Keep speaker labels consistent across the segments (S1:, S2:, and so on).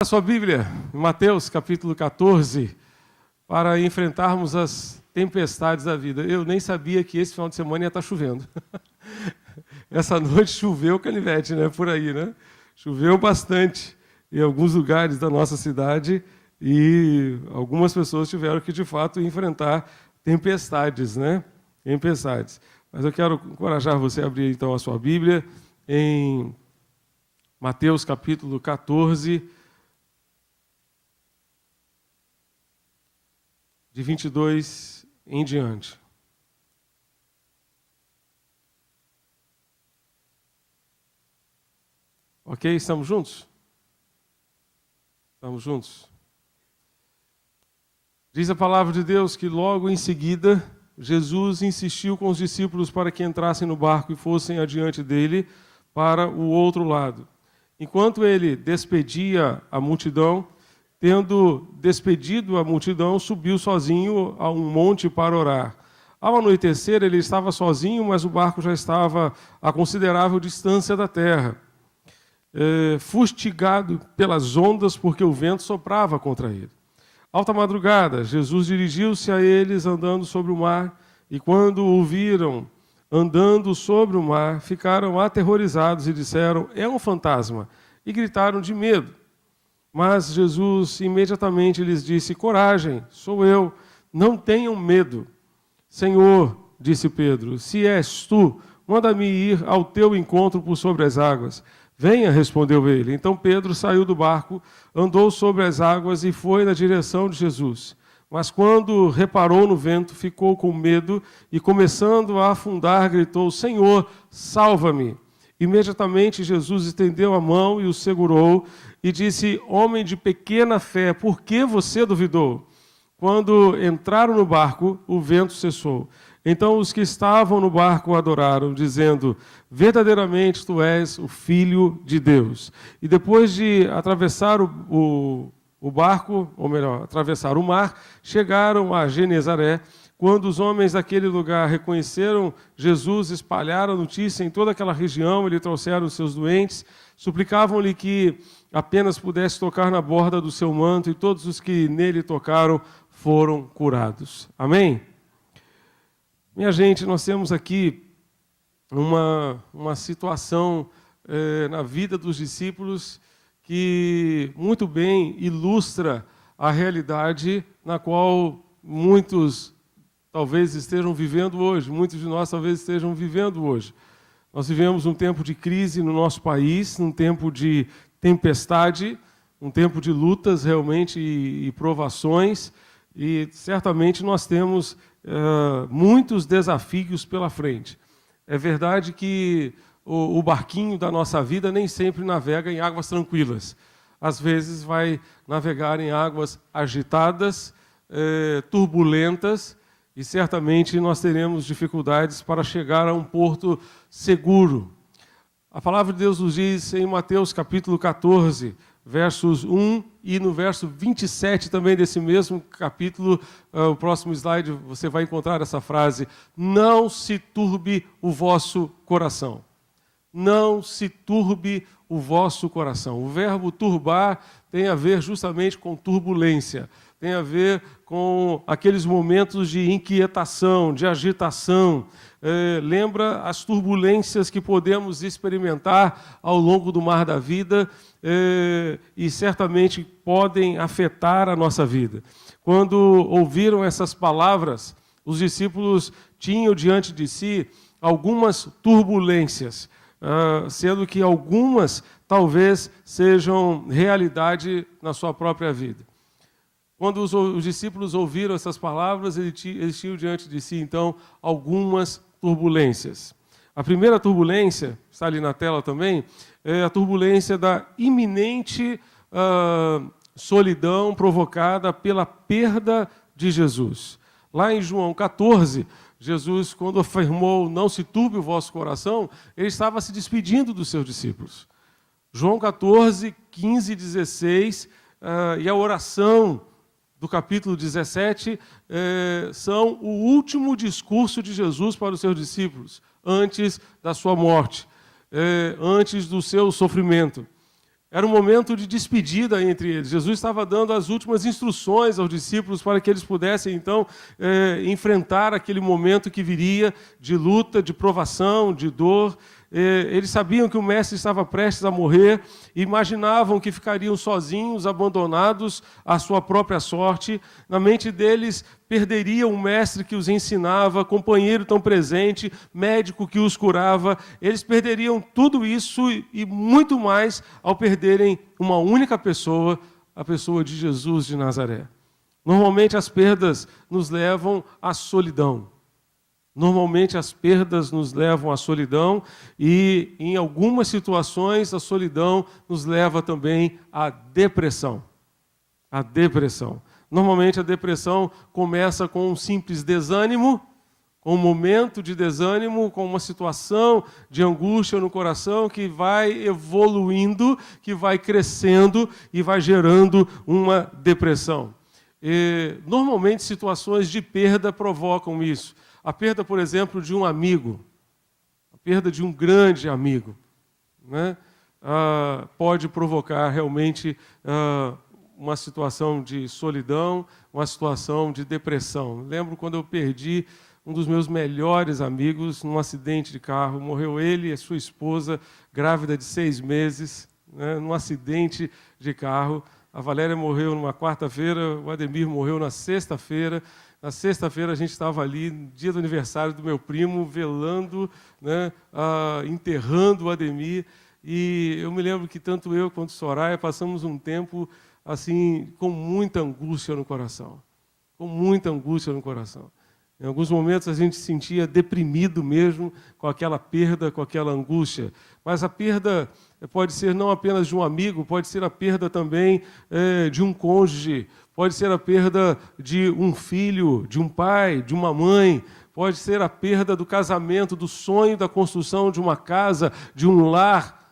S1: a sua Bíblia, em Mateus capítulo 14, para enfrentarmos as tempestades da vida. Eu nem sabia que esse final de semana ia estar chovendo. Essa noite choveu canivete, né? Por aí, né? Choveu bastante em alguns lugares da nossa cidade e algumas pessoas tiveram que, de fato, enfrentar tempestades, né? Tempestades. Mas eu quero encorajar você a abrir, então, a sua Bíblia em Mateus capítulo 14, de 22 em diante. Ok? Estamos juntos? Estamos juntos? Diz a palavra de Deus que logo em seguida Jesus insistiu com os discípulos para que entrassem no barco e fossem adiante dele para o outro lado. Enquanto ele despedia a multidão, tendo despedido a multidão, subiu sozinho a um monte para orar. Ao anoitecer, ele estava sozinho, mas o barco já estava a considerável distância da terra, fustigado pelas ondas, porque o vento soprava contra ele. Alta madrugada, Jesus dirigiu-se a eles andando sobre o mar, e quando o viram andando sobre o mar, ficaram aterrorizados e disseram: "É um fantasma", e gritaram de medo. Mas Jesus imediatamente lhes disse: "Coragem, sou eu, não tenham medo." "Senhor", disse Pedro, "se és tu, manda-me ir ao teu encontro por sobre as águas." "Venha", respondeu ele. Então Pedro saiu do barco, andou sobre as águas e foi na direção de Jesus. Mas quando reparou no vento, ficou com medo e, começando a afundar, gritou: "Senhor, salva-me!" Imediatamente Jesus estendeu a mão e o segurou e disse: "Homem de pequena fé, por que você duvidou?" Quando entraram no barco, o vento cessou. Então os que estavam no barco o adoraram, dizendo: "Verdadeiramente tu és o Filho de Deus." E depois de atravessar o barco, ou melhor, atravessar o mar, chegaram a Genezaré. Quando os homens daquele lugar reconheceram Jesus, espalharam a notícia em toda aquela região, e lhe trouxeram os seus doentes, suplicavam-lhe que apenas pudesse tocar na borda do seu manto, e todos os que nele tocaram foram curados. Amém? Minha gente, nós temos aqui uma situação na vida dos discípulos que muito bem ilustra a realidade na qual muitos talvez estejam vivendo hoje, muitos de nós talvez estejam vivendo hoje. Nós vivemos um tempo de crise no nosso país, um tempo de tempestade, um tempo de lutas realmente e provações, e certamente nós temos muitos desafios pela frente. É verdade que o barquinho da nossa vida nem sempre navega em águas tranquilas. Às vezes vai navegar em águas agitadas, turbulentas, e certamente nós teremos dificuldades para chegar a um porto seguro. A palavra de Deus nos diz em Mateus capítulo 14, versos 1 e no verso 27 também desse mesmo capítulo, o próximo slide você vai encontrar essa frase: "Não se turbe o vosso coração." Não se turbe o vosso coração. O verbo turbar tem a ver justamente com turbulência, tem a ver com aqueles momentos de inquietação, de agitação. Lembra as turbulências que podemos experimentar ao longo do mar da vida e certamente podem afetar a nossa vida. Quando ouviram essas palavras, os discípulos tinham diante de si algumas turbulências, sendo que algumas talvez sejam realidade na sua própria vida. Quando os discípulos ouviram essas palavras, eles tinham diante de si, então, algumas turbulências. A primeira turbulência, está ali na tela também, é a turbulência da iminente solidão provocada pela perda de Jesus. Lá em João 14, Jesus, quando afirmou: "Não se turbe o vosso coração", ele estava se despedindo dos seus discípulos. João 14, 15 e 16, e a oração do capítulo 17 são o último discurso de Jesus para os seus discípulos, antes da sua morte, antes do seu sofrimento. Era um momento de despedida entre eles. Jesus estava dando as últimas instruções aos discípulos para que eles pudessem, então, enfrentar aquele momento que viria de luta, de provação, de dor. Eles sabiam que o mestre estava prestes a morrer, e imaginavam que ficariam sozinhos, abandonados à sua própria sorte. Na mente deles, perderiam o mestre que os ensinava, companheiro tão presente, médico que os curava. Eles perderiam tudo isso e muito mais ao perderem uma única pessoa, a pessoa de Jesus de Nazaré. Normalmente as perdas nos levam à solidão. Normalmente as perdas nos levam à solidão e, em algumas situações, a solidão nos leva também à depressão. A depressão. Normalmente a depressão começa com um simples desânimo, com um momento de desânimo, com uma situação de angústia no coração que vai evoluindo, que vai crescendo e vai gerando uma depressão. Normalmente situações de perda provocam isso. A perda, por exemplo, de um amigo, a perda de um grande amigo, né? Pode provocar realmente uma situação de solidão, uma situação de depressão. Lembro quando eu perdi um dos meus melhores amigos num acidente de carro. Morreu ele e a sua esposa, grávida de 6 meses, né, num acidente de carro. A Valéria morreu numa quarta-feira, o Ademir morreu na sexta-feira. Na sexta-feira a gente estava ali, no dia do aniversário do meu primo, velando, né, enterrando o Ademir. E eu me lembro que tanto eu quanto Soraya passamos um tempo assim com muita angústia no coração. Com muita angústia no coração. Em alguns momentos a gente se sentia deprimido mesmo com aquela perda, com aquela angústia. Mas a perda pode ser não apenas de um amigo, pode ser a perda também de um cônjuge, pode ser a perda de um filho, de um pai, de uma mãe, pode ser a perda do casamento, do sonho da construção de uma casa, de um lar.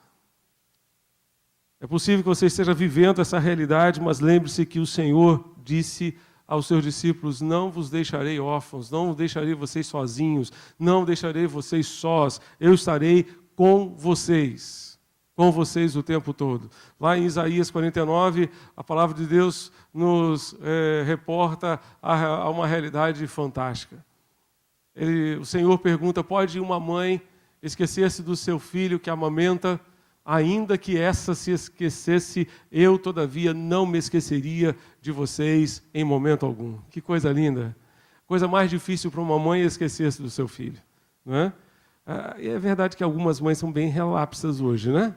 S1: É possível que você esteja vivendo essa realidade, mas lembre-se que o Senhor disse aos seus discípulos: não vos deixarei órfãos, não deixarei vocês sozinhos, não deixarei vocês sós, eu estarei com vocês o tempo todo. Lá em Isaías 49, a palavra de Deus nos reporta a uma realidade fantástica. O Senhor pergunta: pode uma mãe esquecer-se do seu filho que amamenta? Ainda que essa se esquecesse, eu, todavia, não me esqueceria de vocês em momento algum. Que coisa linda. Coisa mais difícil para uma mãe é esquecer-se do seu filho. Não é? É verdade que algumas mães são bem relapsas hoje, né?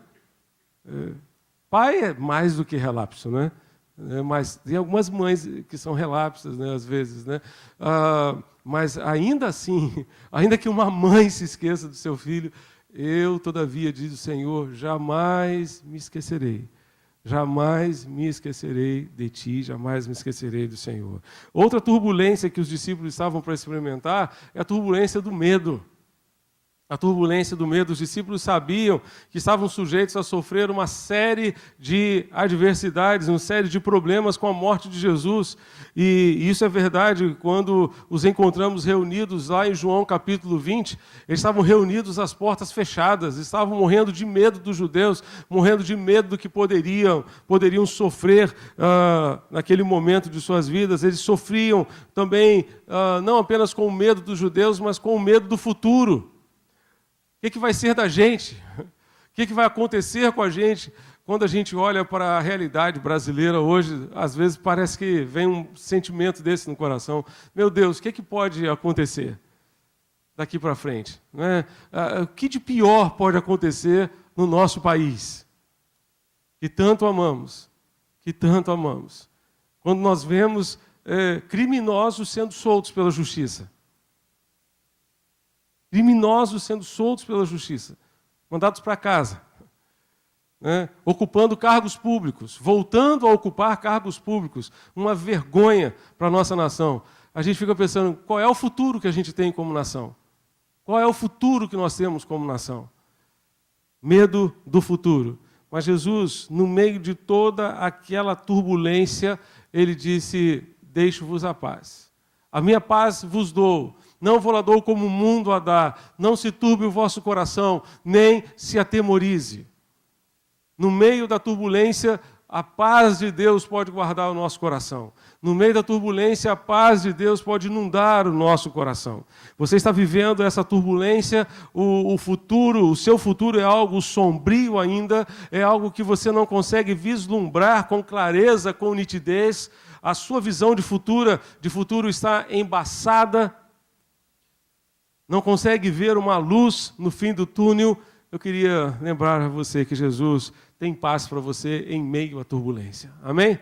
S1: Pai é mais do que relapso, né? Mas tem algumas mães que são relapsas, né, às vezes, né? Mas ainda assim, ainda que uma mãe se esqueça do seu filho, eu, todavia, diz o Senhor, jamais me esquecerei. Jamais me esquecerei de ti, jamais me esquecerei do Senhor. Outra turbulência que os discípulos estavam para experimentar é a turbulência do medo. A turbulência do medo. Os discípulos sabiam que estavam sujeitos a sofrer uma série de adversidades, uma série de problemas com a morte de Jesus. E isso é verdade quando os encontramos reunidos lá em João capítulo 20. Eles estavam reunidos às portas fechadas, estavam morrendo de medo dos judeus, morrendo de medo do que poderiam sofrer naquele momento de suas vidas. Eles sofriam também não apenas com o medo dos judeus, mas com o medo do futuro. O que vai ser da gente? O que vai acontecer com a gente quando a gente olha para a realidade brasileira hoje? Às vezes parece que vem um sentimento desse no coração. Meu Deus, o que pode acontecer daqui para frente? Não é? O que de pior pode acontecer no nosso país? Que tanto amamos, que tanto amamos. Quando nós vemos criminosos sendo soltos pela justiça. Criminosos sendo soltos pela justiça, mandados para casa, né? Ocupando cargos públicos, voltando a ocupar cargos públicos, uma vergonha para a nossa nação. A gente fica pensando, qual é o futuro que a gente tem como nação? Qual é o futuro que nós temos como nação? Medo do futuro. Mas Jesus, no meio de toda aquela turbulência, ele disse: deixo-vos a paz. A minha paz vos dou. Não vou lá dou como o mundo a dá. Não se turbe o vosso coração, nem se atemorize. No meio da turbulência, a paz de Deus pode guardar o nosso coração. No meio da turbulência, a paz de Deus pode inundar o nosso coração. Você está vivendo essa turbulência, o futuro, o seu futuro é algo sombrio ainda, é algo que você não consegue vislumbrar com clareza, com nitidez. A sua visão de futuro está embaçada, não consegue ver uma luz no fim do túnel. Eu queria lembrar a você que Jesus tem paz para você em meio à turbulência. Amém?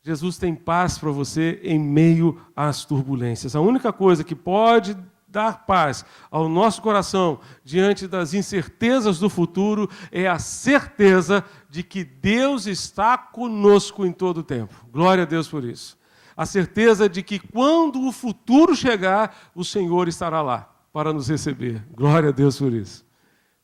S1: Jesus tem paz para você em meio às turbulências. A única coisa que pode dar paz ao nosso coração diante das incertezas do futuro é a certeza de que Deus está conosco em todo o tempo. Glória a Deus por isso. A certeza de que quando o futuro chegar, o Senhor estará lá para nos receber. Glória a Deus por isso.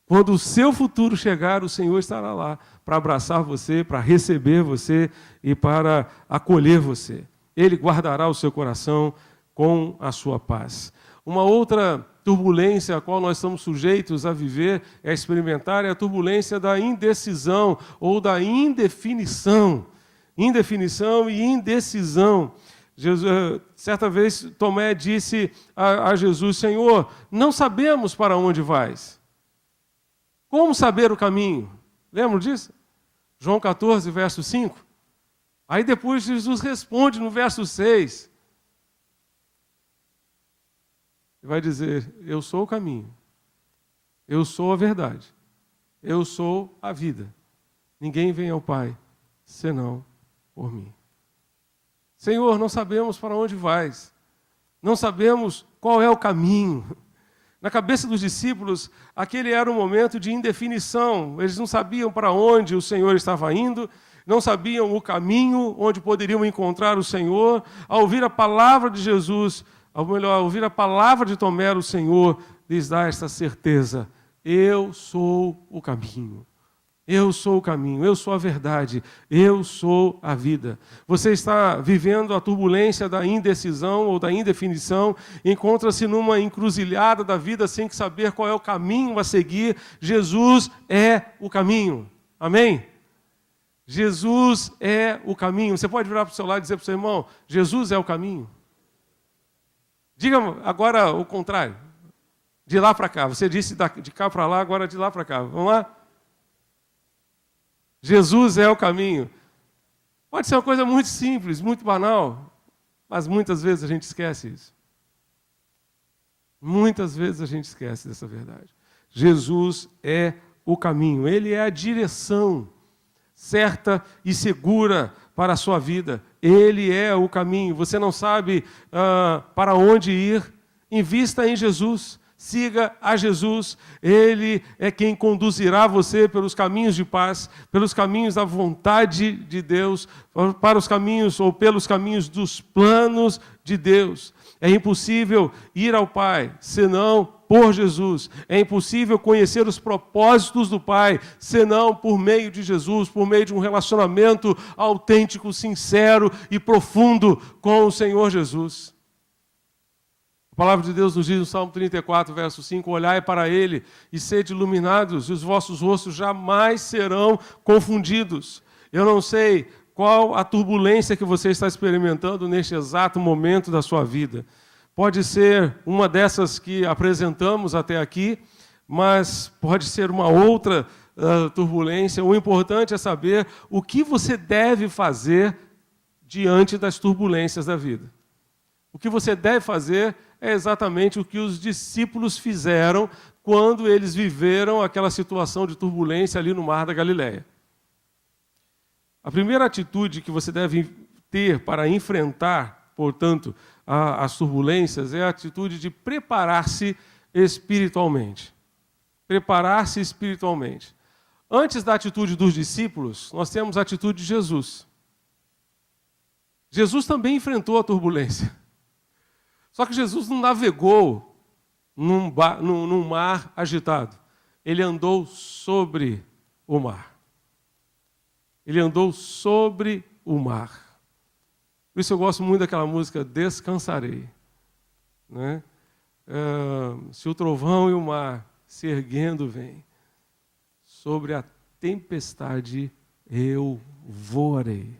S1: Quando o seu futuro chegar, o Senhor estará lá para abraçar você, para receber você e para acolher você. Ele guardará o seu coração com a sua paz. Uma outra turbulência a qual nós estamos sujeitos a viver, a experimentar, é a turbulência da indecisão ou da indefinição. Indefinição e indecisão. Certa vez Tomé disse a Jesus: Senhor, não sabemos para onde vais. Como saber o caminho? Lembram disso? João 14, verso 5. Aí depois Jesus responde no verso 6. Ele vai dizer: eu sou o caminho, eu sou a verdade, eu sou a vida. Ninguém vem ao Pai senão por mim. Senhor, não sabemos para onde vais, não sabemos qual é o caminho. Na cabeça dos discípulos, aquele era um momento de indefinição. Eles não sabiam para onde o Senhor estava indo, não sabiam o caminho onde poderiam encontrar o Senhor. Ao ouvir a palavra de Jesus, ou melhor, ao ouvir a palavra de Tomé, o Senhor lhes dá esta certeza: eu sou o caminho. Eu sou o caminho, eu sou a verdade, eu sou a vida. Você está vivendo a turbulência da indecisão ou da indefinição, encontra-se numa encruzilhada da vida sem saber qual é o caminho a seguir. Jesus é o caminho. Amém? Jesus é o caminho. Você pode virar para o seu lado e dizer para o seu irmão: Jesus é o caminho. Diga agora o contrário. De lá para cá. Você disse de cá para lá, agora de lá para cá. Vamos lá? Jesus é o caminho. Pode ser uma coisa muito simples, muito banal, mas muitas vezes a gente esquece isso. Muitas vezes a gente esquece dessa verdade. Jesus é o caminho, Ele é a direção certa e segura para a sua vida. Ele é o caminho. Você não sabe para onde ir? Invista em Jesus. Siga a Jesus, Ele é quem conduzirá você pelos caminhos de paz, pelos caminhos da vontade de Deus, para os caminhos ou pelos caminhos dos planos de Deus. É impossível ir ao Pai senão por Jesus. É impossível conhecer os propósitos do Pai senão por meio de Jesus, por meio de um relacionamento autêntico, sincero e profundo com o Senhor Jesus. A palavra de Deus nos diz no Salmo 34, verso 5, olhai para Ele e sede iluminados, e os vossos rostos jamais serão confundidos. Eu não sei qual a turbulência que você está experimentando neste exato momento da sua vida. Pode ser uma dessas que apresentamos até aqui, mas pode ser uma outra turbulência. O importante é saber o que você deve fazer diante das turbulências da vida. O que você deve fazer é exatamente o que os discípulos fizeram quando eles viveram aquela situação de turbulência ali no Mar da Galileia. A primeira atitude que você deve ter para enfrentar, portanto, as turbulências é a atitude de preparar-se espiritualmente. Preparar-se espiritualmente. Antes da atitude dos discípulos, nós temos a atitude de Jesus. Jesus também enfrentou a turbulência. Só que Jesus não navegou num mar agitado. Ele andou sobre o mar. Ele andou sobre o mar. Por isso eu gosto muito daquela música Descansarei. Né? Se o trovão e o mar se erguendo vêm sobre a tempestade eu voarei.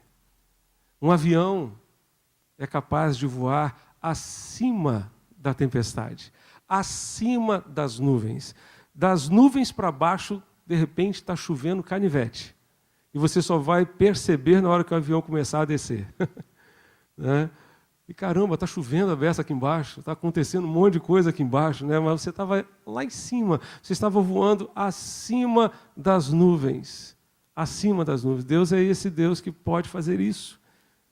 S1: Um avião é capaz de voar acima da tempestade, acima das nuvens. Das nuvens para baixo, de repente, está chovendo canivete. E você só vai perceber na hora que o avião começar a descer. Né? E caramba, está chovendo a beça aqui embaixo, está acontecendo um monte de coisa aqui embaixo, né? Mas você estava lá em cima, você estava voando acima das nuvens. Acima das nuvens. Deus é esse Deus que pode fazer isso,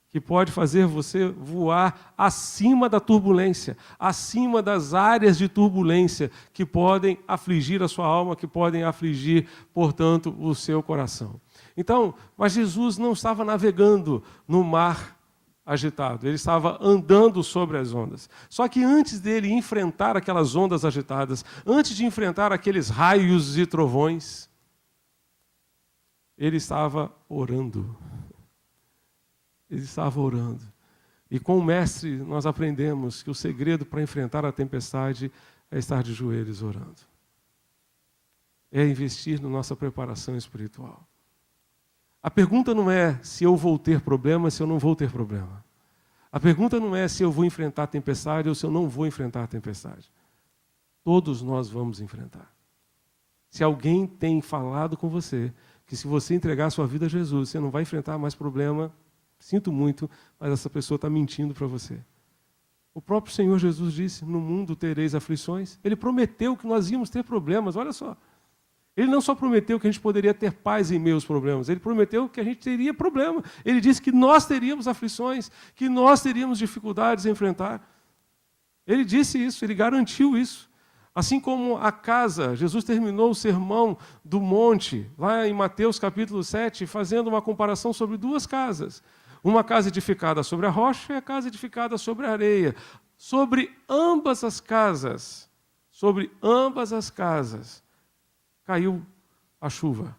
S1: que pode fazer você voar acima da turbulência, acima das áreas de turbulência que podem afligir a sua alma, que podem afligir, portanto, o seu coração. Então, mas Jesus não estava navegando no mar agitado, ele estava andando sobre as ondas. Só que antes dele enfrentar aquelas ondas agitadas, antes de enfrentar aqueles raios e trovões, ele estava orando. Ele estava orando. E com o mestre nós aprendemos que o segredo para enfrentar a tempestade é estar de joelhos orando. É investir na nossa preparação espiritual. A pergunta não é se eu vou ter problema, se eu não vou ter problema. A pergunta não é se eu vou enfrentar a tempestade ou se eu não vou enfrentar a tempestade. Todos nós vamos enfrentar. Se alguém tem falado com você que se você entregar a sua vida a Jesus, você não vai enfrentar mais problema, sinto muito, mas essa pessoa está mentindo para você. O próprio Senhor Jesus disse, no mundo tereis aflições. Ele prometeu que nós íamos ter problemas, olha só. Ele não só prometeu que a gente poderia ter paz em meio aos problemas, ele prometeu que a gente teria problema. Ele disse que nós teríamos aflições, que nós teríamos dificuldades a enfrentar. Ele disse isso, ele garantiu isso. Assim como a casa, Jesus terminou o sermão do monte, lá em Mateus capítulo 7, fazendo uma comparação sobre duas casas. Uma casa edificada sobre a rocha e a casa edificada sobre a areia. Sobre ambas as casas, caiu a chuva.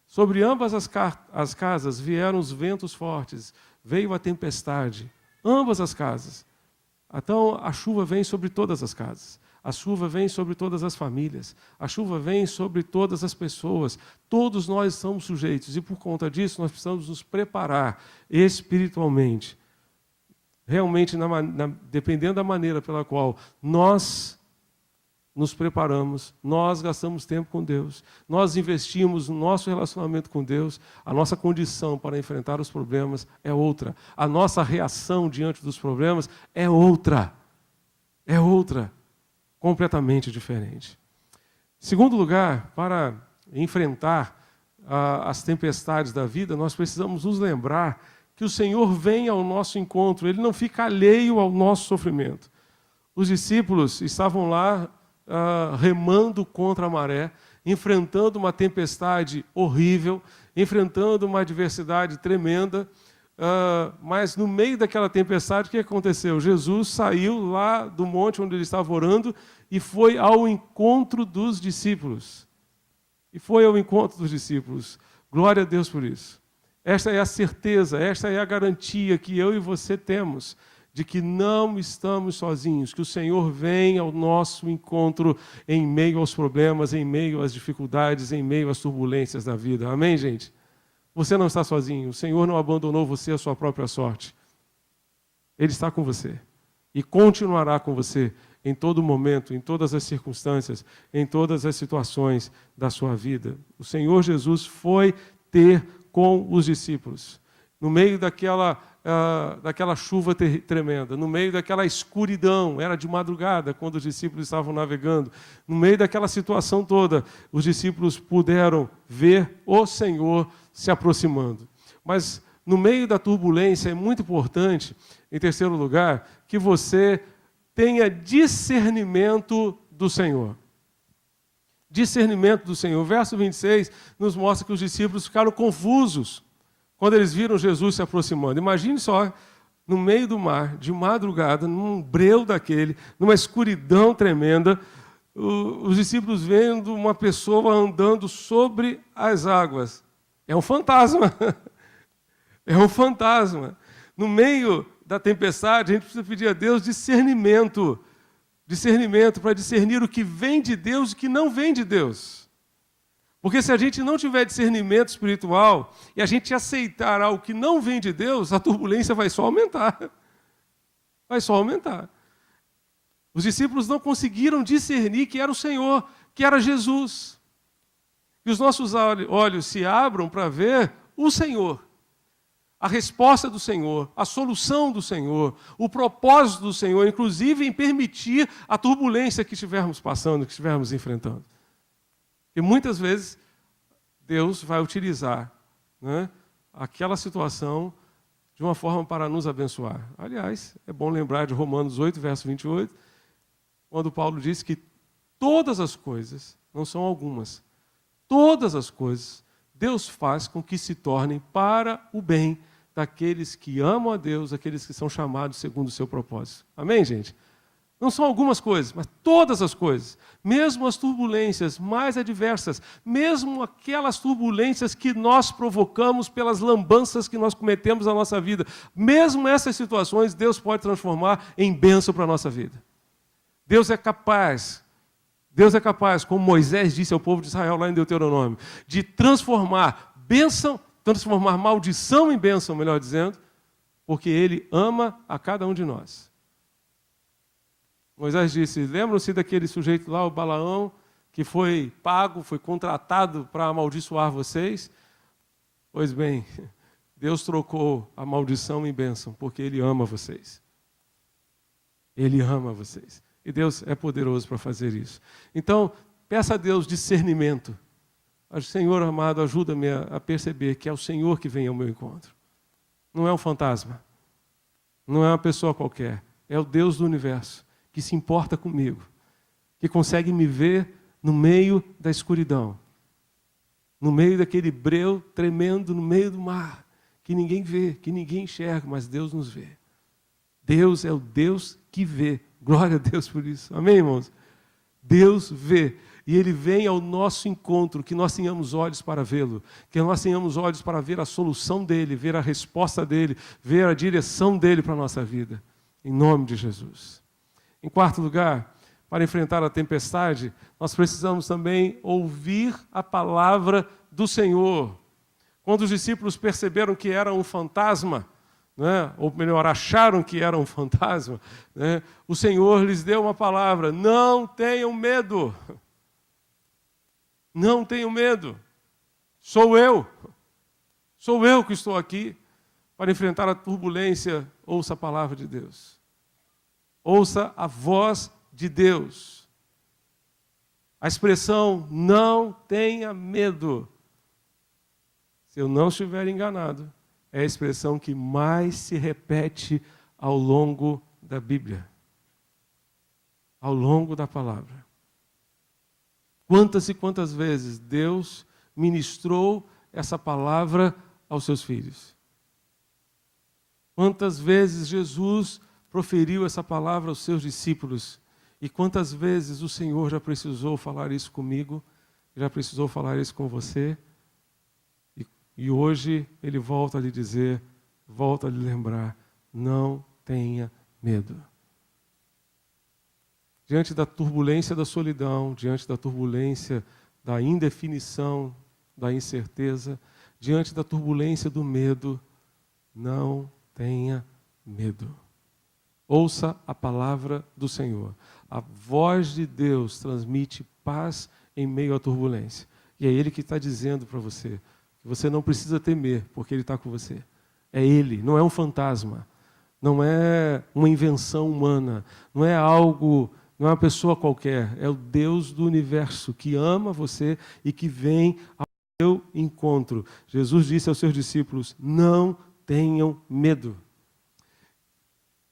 S1: Sobre ambas as casas vieram os ventos fortes, veio a tempestade. Ambas as casas. Então a chuva vem sobre todas as casas. A chuva vem sobre todas as famílias. A chuva vem sobre todas as pessoas. Todos nós estamos sujeitos. E por conta disso nós precisamos nos preparar espiritualmente. Realmente, dependendo da maneira pela qual nós nos preparamos, nós gastamos tempo com Deus, nós investimos no nosso relacionamento com Deus, a nossa condição para enfrentar os problemas é outra. A nossa reação diante dos problemas é outra. É outra. Completamente diferente. Segundo lugar, para enfrentar as tempestades da vida, nós precisamos nos lembrar que o Senhor vem ao nosso encontro, Ele não fica alheio ao nosso sofrimento. Os discípulos estavam lá remando contra a maré, enfrentando uma tempestade horrível, enfrentando uma adversidade tremenda, mas no meio daquela tempestade, o que aconteceu? Jesus saiu lá do monte onde ele estava orando e foi ao encontro dos discípulos. Glória a Deus por isso. Esta é a certeza, esta é a garantia que eu e você temos de que não estamos sozinhos, que o Senhor vem ao nosso encontro em meio aos problemas, em meio às dificuldades, em meio às turbulências da vida. Amém, gente? Você não está sozinho, o Senhor não abandonou você à sua própria sorte. Ele está com você e continuará com você em todo momento, em todas as circunstâncias, em todas as situações da sua vida. O Senhor Jesus foi ter com os discípulos, no meio daquela chuva tremenda, no meio daquela escuridão, era de madrugada quando os discípulos estavam navegando, no meio daquela situação toda, os discípulos puderam ver o Senhor se aproximando. Mas no meio da turbulência é muito importante, em terceiro lugar, que você tenha discernimento do Senhor. Discernimento do Senhor. O verso 26 nos mostra que os discípulos ficaram confusos quando eles viram Jesus se aproximando. Imagine só, no meio do mar, de madrugada, num breu daquele, numa escuridão tremenda, os discípulos vendo uma pessoa andando sobre as águas. É um fantasma. É um fantasma. No meio da tempestade, a gente precisa pedir a Deus discernimento. Discernimento para discernir o que vem de Deus e o que não vem de Deus. Porque se a gente não tiver discernimento espiritual e a gente aceitar algo que não vem de Deus, a turbulência vai só aumentar. Vai só aumentar. Os discípulos não conseguiram discernir que era o Senhor, que era Jesus. E os nossos olhos se abram para ver o Senhor, a resposta do Senhor, a solução do Senhor, o propósito do Senhor, inclusive em permitir a turbulência que estivermos passando, que estivermos enfrentando. E muitas vezes Deus vai utilizar, né, aquela situação de uma forma para nos abençoar. Aliás, é bom lembrar de Romanos 8, verso 28, quando Paulo diz que todas as coisas, não são algumas, todas as coisas, Deus faz com que se tornem para o bem daqueles que amam a Deus, aqueles que são chamados segundo o seu propósito. Amém, gente? Não são algumas coisas, mas todas as coisas, mesmo as turbulências mais adversas, mesmo aquelas turbulências que nós provocamos pelas lambanças que nós cometemos na nossa vida, mesmo essas situações, Deus pode transformar em bênção para a nossa vida. Deus é capaz, como Moisés disse ao povo de Israel lá em Deuteronômio, de transformar bênção, transformar maldição em bênção, melhor dizendo, porque Ele ama a cada um de nós. Moisés disse, lembram-se daquele sujeito lá, o Balaão, que foi pago, foi contratado para amaldiçoar vocês? Pois bem, Deus trocou a maldição em bênção, porque Ele ama vocês. Ele ama vocês. E Deus é poderoso para fazer isso. Então, peça a Deus discernimento. Senhor amado, ajuda-me a perceber que é o Senhor que vem ao meu encontro. Não é um fantasma. Não é uma pessoa qualquer. É o Deus do universo que se importa comigo, que consegue me ver no meio da escuridão, no meio daquele breu tremendo no meio do mar, que ninguém vê, que ninguém enxerga, mas Deus nos vê. Deus é o Deus que vê. Glória a Deus por isso. Amém, irmãos? Deus vê. E Ele vem ao nosso encontro, que nós tenhamos olhos para vê-lo, que nós tenhamos olhos para ver a solução dEle, ver a resposta dEle, ver a direção dEle para a nossa vida. Em nome de Jesus. Em quarto lugar, para enfrentar a tempestade, nós precisamos também ouvir a palavra do Senhor. Quando os discípulos perceberam que era um fantasma, né, ou melhor, acharam que era um fantasma, né, o Senhor lhes deu uma palavra: não tenham medo. Não tenham medo. Sou eu que estou aqui para enfrentar a turbulência. Ouça a palavra de Deus. Ouça a voz de Deus. A expressão não tenha medo, se eu não estiver enganado, é a expressão que mais se repete ao longo da Bíblia, ao longo da palavra. Quantas e quantas vezes Deus ministrou essa palavra aos seus filhos? Quantas vezes Jesus proferiu essa palavra aos seus discípulos? E quantas vezes o Senhor já precisou falar isso comigo, já precisou falar isso com você? E hoje Ele volta a lhe dizer, volta a lhe lembrar: não tenha medo. Diante da turbulência da solidão, diante da turbulência da indefinição, da incerteza, diante da turbulência do medo, não tenha medo. Ouça a palavra do Senhor. A voz de Deus transmite paz em meio à turbulência. E é Ele que está dizendo para você que você não precisa temer, porque Ele está com você. É Ele, não é um fantasma, não é uma invenção humana, não é algo, não é uma pessoa qualquer, é o Deus do universo que ama você e que vem ao seu encontro. Jesus disse aos seus discípulos: não tenham medo.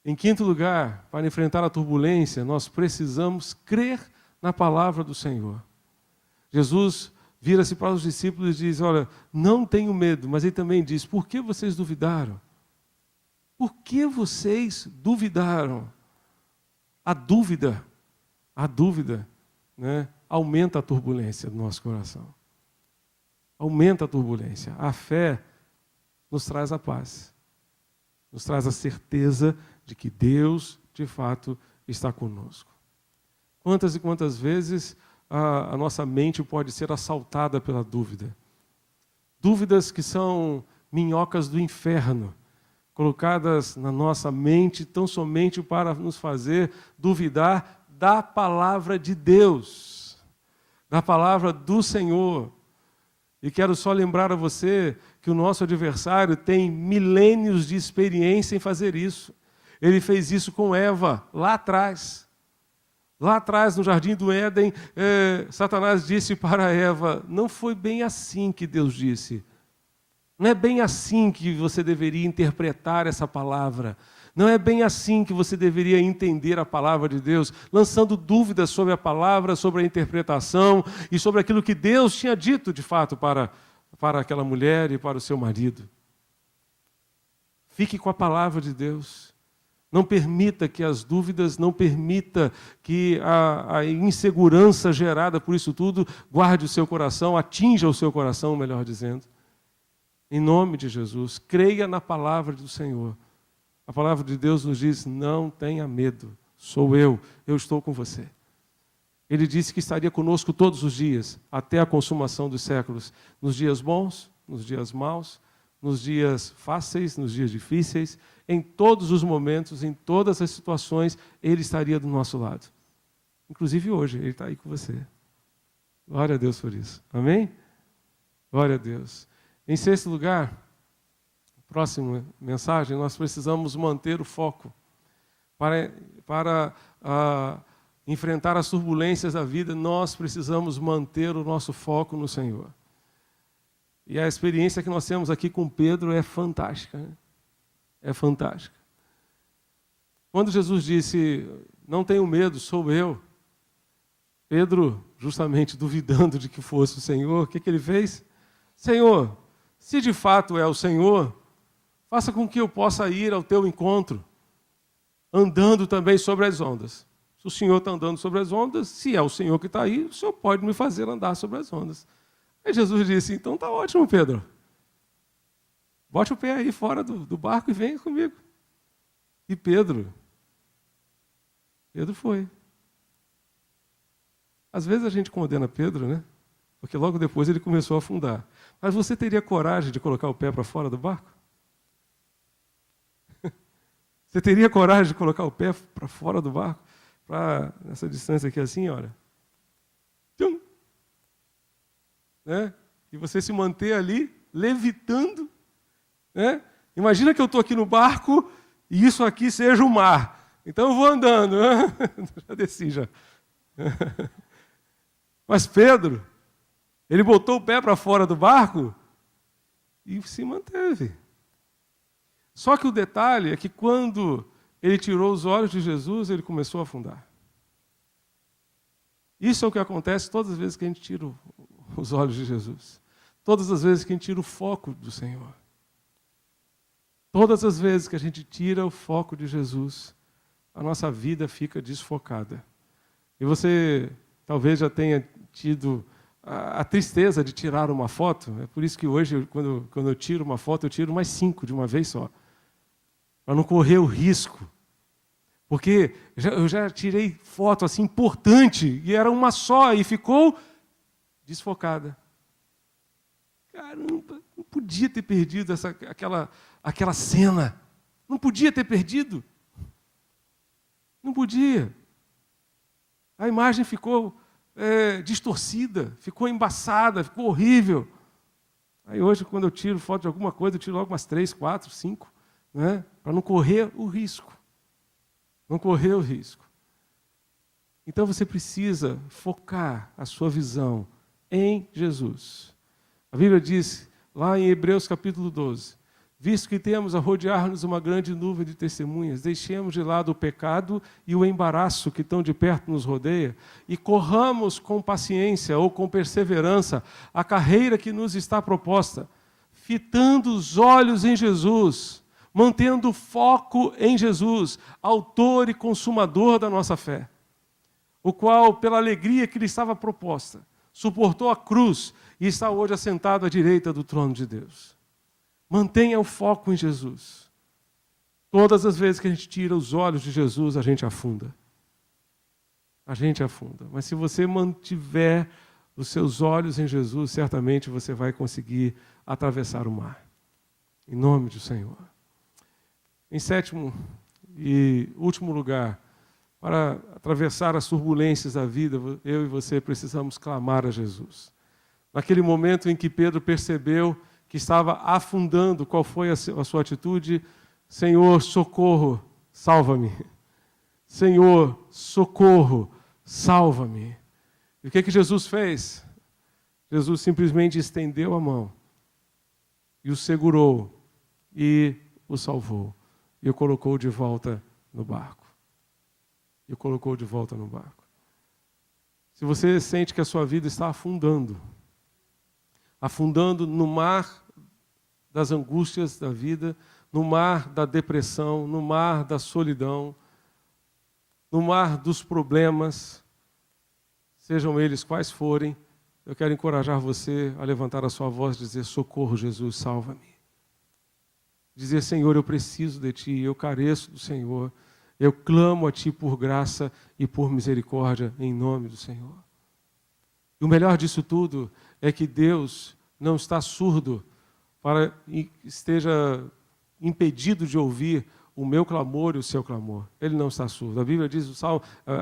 S1: Em quinto lugar, para enfrentar a turbulência, nós precisamos crer na palavra do Senhor. Jesus vira-se para os discípulos e diz: olha, não tenham medo, mas Ele também diz: por que vocês duvidaram? Por que vocês duvidaram? A dúvida, né, aumenta a turbulência do nosso coração. Aumenta a turbulência. A fé nos traz a paz, nos traz a certeza de que Deus, de fato, está conosco. Quantas e quantas vezes a nossa mente pode ser assaltada pela dúvida. Dúvidas que são minhocas do inferno, colocadas na nossa mente tão somente para nos fazer duvidar da palavra de Deus, da palavra do Senhor. E quero só lembrar a você que o nosso adversário tem milênios de experiência em fazer isso. Ele fez isso com Eva, lá atrás. Lá atrás, no Jardim do Éden, Satanás disse para Eva, não foi bem assim que Deus disse. Não é bem assim que você deveria interpretar essa palavra. Não é bem assim que você deveria entender a palavra de Deus, lançando dúvidas sobre a palavra, sobre a interpretação e sobre aquilo que Deus tinha dito, de fato, para aquela mulher e para o seu marido. Fique com a palavra de Deus. Não permita que as dúvidas, não permita que a insegurança gerada por isso tudo guarde o seu coração, atinja o seu coração, melhor dizendo. Em nome de Jesus, creia na palavra do Senhor. A palavra de Deus nos diz, não tenha medo, sou eu estou com você. Ele disse que estaria conosco todos os dias, até a consumação dos séculos, nos dias bons, nos dias maus, nos dias fáceis, nos dias difíceis, em todos os momentos, em todas as situações, Ele estaria do nosso lado. Inclusive hoje, Ele está aí com você. Glória a Deus por isso. Amém? Glória a Deus. Em sexto lugar, próxima mensagem, nós precisamos manter o foco. Para enfrentar as turbulências da vida, nós precisamos manter o nosso foco no Senhor. E a experiência que nós temos aqui com Pedro é fantástica, né? É fantástica. Quando Jesus disse, não tenho medo, sou eu, Pedro, justamente duvidando de que fosse o Senhor, o que ele fez? Senhor, se de fato é o Senhor, faça com que eu possa ir ao teu encontro, andando também sobre as ondas. Se o Senhor está andando sobre as ondas, se é o Senhor que está aí, o Senhor pode me fazer andar sobre as ondas. Aí Jesus disse, então está ótimo, Pedro. Bote o pé aí fora do barco e venha comigo. E Pedro foi. Às vezes a gente condena Pedro, né? Porque logo depois ele começou a afundar. Mas você teria coragem de colocar o pé para fora do barco? Você teria coragem de colocar o pé para fora do barco? Para nessa distância aqui assim, olha. Tchum! Né? E você se manter ali, levitando. Né? Imagina que eu estou aqui no barco e isso aqui seja o mar. Então eu vou andando. Né? Já desci já. Mas Pedro, ele botou o pé para fora do barco e se manteve. Só que o detalhe é que quando ele tirou os olhos de Jesus, ele começou a afundar. Isso é o que acontece todas as vezes que a gente tira os olhos de Jesus. Todas as vezes que a gente tira o foco do Senhor. Todas as vezes que a gente tira o foco de Jesus, a nossa vida fica desfocada. E você talvez já tenha tido a tristeza de tirar uma foto. É por isso que hoje, quando eu tiro uma foto, eu tiro mais 5 de uma vez só. Para não correr o risco. Porque eu já tirei foto assim importante, e era uma só, e ficou desfocada. Caramba, não podia ter perdido aquela cena. Não podia ter perdido. Não podia. A imagem ficou distorcida, ficou embaçada, ficou horrível. Aí hoje, quando eu tiro foto de alguma coisa, eu tiro logo umas 3, 4, 5, né? Para não correr o risco. Não correr o risco. Então você precisa focar a sua visão em Jesus. A Bíblia diz, lá em Hebreus capítulo 12, visto que temos a rodear-nos uma grande nuvem de testemunhas, deixemos de lado o pecado e o embaraço que tão de perto nos rodeia e corramos com paciência ou com perseverança a carreira que nos está proposta, fitando os olhos em Jesus, mantendo o foco em Jesus, autor e consumador da nossa fé, o qual, pela alegria que lhe estava proposta, suportou a cruz e está hoje assentado à direita do trono de Deus. Mantenha o foco em Jesus. Todas as vezes que a gente tira os olhos de Jesus, a gente afunda. a gente afunda. Mas se você mantiver os seus olhos em Jesus, certamente você vai conseguir atravessar o mar. Em nome do Senhor. Em sétimo e último lugar, para atravessar as turbulências da vida, eu e você precisamos clamar a Jesus. Naquele momento em que Pedro percebeu que estava afundando, qual foi a sua atitude? Senhor, socorro, salva-me. Senhor, socorro, salva-me. E o que Jesus fez? Jesus simplesmente estendeu a mão e o segurou e o salvou. E o colocou de volta no barco. E o colocou de volta no barco. Se você sente que a sua vida está afundando no mar das angústias da vida, no mar da depressão, no mar da solidão, no mar dos problemas, sejam eles quais forem, eu quero encorajar você a levantar a sua voz e dizer: socorro, Jesus, salva-me. Dizer: Senhor, eu preciso de Ti, eu careço do Senhor, eu clamo a Ti por graça e por misericórdia, em nome do Senhor. E o melhor disso tudo é que Deus não está surdo para que esteja impedido de ouvir o meu clamor e o seu clamor. Ele não está surdo. A Bíblia diz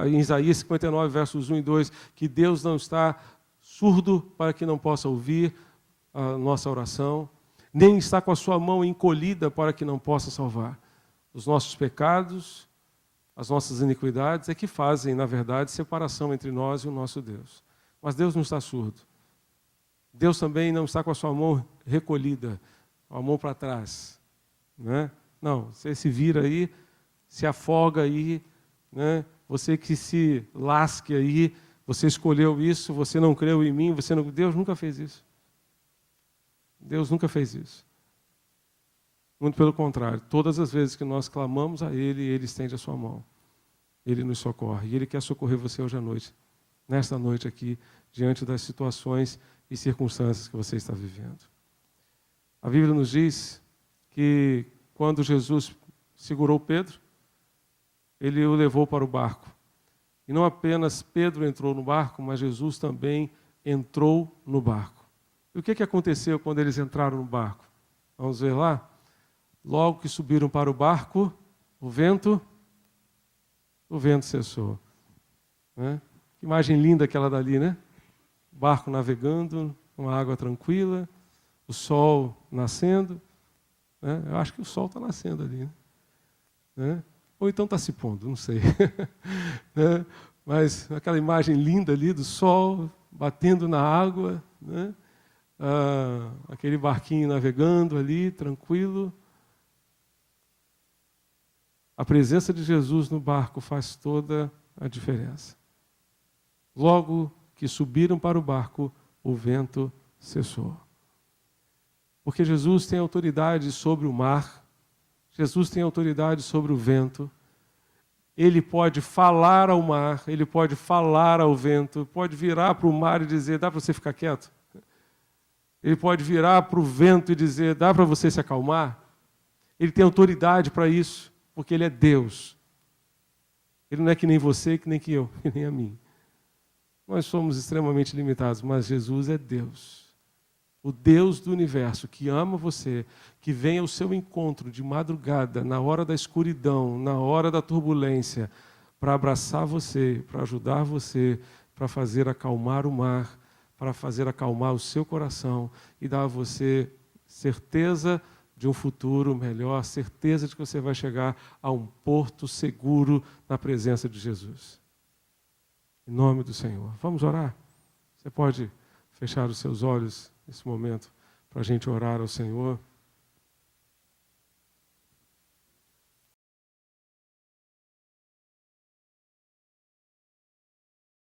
S1: em Isaías 59, versos 1 e 2, que Deus não está surdo para que não possa ouvir a nossa oração, nem está com a sua mão encolhida para que não possa salvar. Os nossos pecados, as nossas iniquidades é que fazem, na verdade, separação entre nós e o nosso Deus. Mas Deus não está surdo. Deus também não está com a sua mão recolhida, a mão para trás, né? Não, você se vira aí, se afoga aí, né? Você que se lasque aí, você escolheu isso, você não creu em mim, Deus nunca fez isso. Deus nunca fez isso. Muito pelo contrário, todas as vezes que nós clamamos a Ele, Ele estende a sua mão. Ele nos socorre. E Ele quer socorrer você hoje à noite, nesta noite aqui, diante das situações e circunstâncias que você está vivendo. A Bíblia nos diz que quando Jesus segurou Pedro, Ele o levou para o barco. E não apenas Pedro entrou no barco, mas Jesus também entrou no barco. E o que aconteceu quando eles entraram no barco? Vamos ver lá? Logo que subiram para o barco, o vento cessou. Né? Que imagem linda aquela dali, né? O barco navegando, uma água tranquila, o sol nascendo. Né? Eu acho que o sol está nascendo ali. Né? Ou então está se pondo, não sei. Né? Mas aquela imagem linda ali do sol batendo na água, né? Aquele barquinho navegando ali, tranquilo. A presença de Jesus no barco faz toda a diferença. Logo que subiram para o barco, o vento cessou. Porque Jesus tem autoridade sobre o mar, Jesus tem autoridade sobre o vento. Ele pode falar ao mar, ele pode falar ao vento, pode virar para o mar e dizer: dá para você ficar quieto? Ele pode virar para o vento e dizer: dá para você se acalmar? Ele tem autoridade para isso, porque Ele é Deus. Ele não é que nem você, que nem que eu, que nem a mim. Nós somos extremamente limitados, mas Jesus é Deus. O Deus do universo, que ama você, que vem ao seu encontro de madrugada, na hora da escuridão, na hora da turbulência, para abraçar você, para ajudar você, para fazer acalmar o mar, para fazer acalmar o seu coração e dar a você certeza de um futuro melhor, certeza de que você vai chegar a um porto seguro na presença de Jesus. Em nome do Senhor. Vamos orar? Você pode fechar os seus olhos nesse momento para a gente orar ao Senhor.